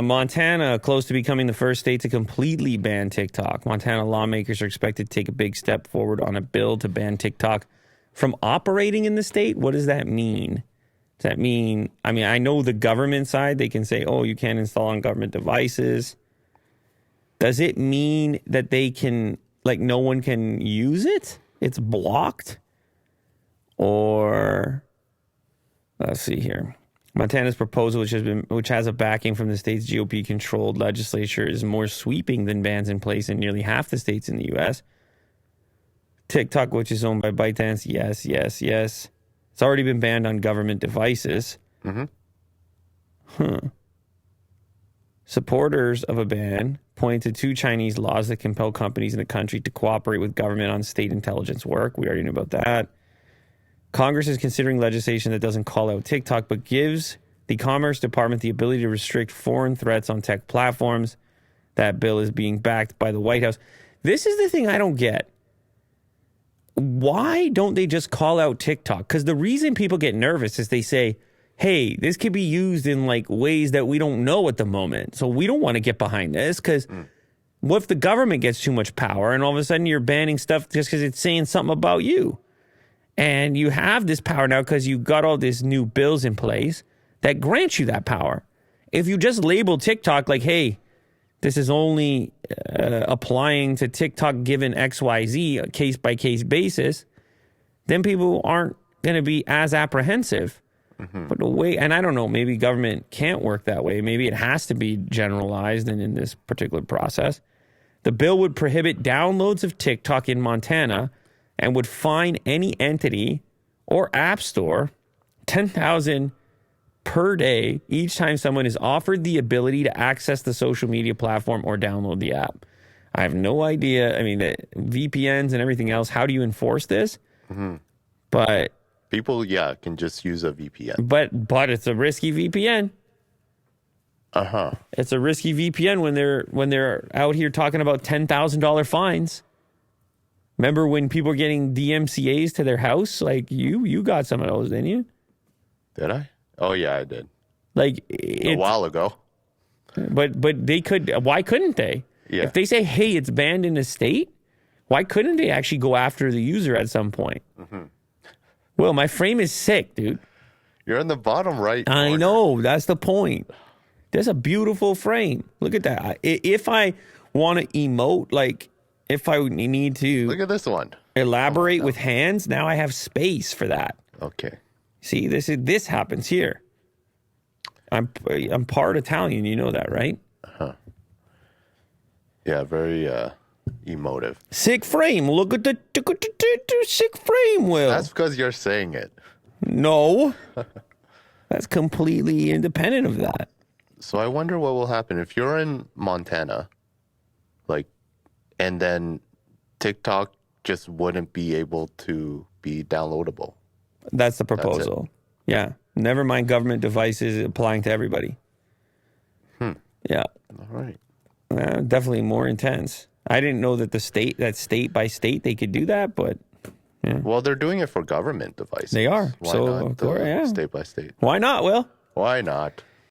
Montana, close to becoming the first state to completely ban TikTok. Montana lawmakers are expected to take a big step forward on a bill to ban TikTok from operating in the state. What does that mean? Does that mean, I know the government side, they can say, oh, you can't install on government devices. Does it mean that they can, like, no one can use it? It's blocked? Or, let's see here. Montana's proposal, which has a backing from the state's GOP-controlled legislature, is more sweeping than bans in place in nearly half the states in the U.S. TikTok, which is owned by ByteDance, yes. It's already been banned on government devices. Supporters of a ban point to 2 Chinese laws that compel companies in the country to cooperate with government on state intelligence work. We already knew about that. Congress is considering legislation that doesn't call out TikTok, but gives the Commerce Department the ability to restrict foreign threats on tech platforms. That bill is being backed by the White House. This is the thing I don't get. Why don't they just call out TikTok? Because the reason people get nervous is they say, hey, this could be used in like ways that we don't know at the moment. So we don't want to get behind this because what if the government gets too much power and all of a sudden you're banning stuff just because it's saying something about you? And you have this power now because you've got all these new bills in place that grant you that power. If you just label TikTok like, hey, this is only applying to TikTok given XYZ, a case-by-case basis, then people aren't going to be as apprehensive. But the way, and I don't know, maybe government can't work that way. Maybe it has to be generalized and in this particular process. The bill would prohibit downloads of TikTok in Montana and would fine any entity or app store $10,000 per day each time someone is offered the ability to access the social media platform or download the app. I have no idea. I mean, the VPNs and everything else, how do you enforce this? But people, can just use a VPN. But it's a risky VPN. It's a risky VPN when they're out here talking about $10,000 fines. Remember when people were getting DMCAs to their house? Like you got some of those, didn't you? Did I? Oh yeah, I did. Like a while ago. But they could. Why couldn't they? Yeah. If they say, hey, it's banned in a state, why couldn't they actually go after the user at some point? Well, my frame is sick, dude. You're in the bottom right. I know. That's the point. There's a beautiful frame. Look at that. If I want to emote, like if I need to... Look at this one. Elaborate with hands, now I have space for that. Okay. See, this happens here. I'm part Italian. You know that, right? Yeah, very emotive. Sick frame. Look at the sick frame, Will. That's because you're saying it. No. That's completely independent of that. So I wonder what will happen if you're in Montana, and then TikTok just wouldn't be able to be downloadable. That's the proposal. Yeah. Never mind government devices applying to everybody. Yeah. All right. Definitely more intense. I didn't know that state by state they could do that, but yeah. Well, they're doing it for government devices. They are. Why so not of course, state by state? Why not, Will? Why not?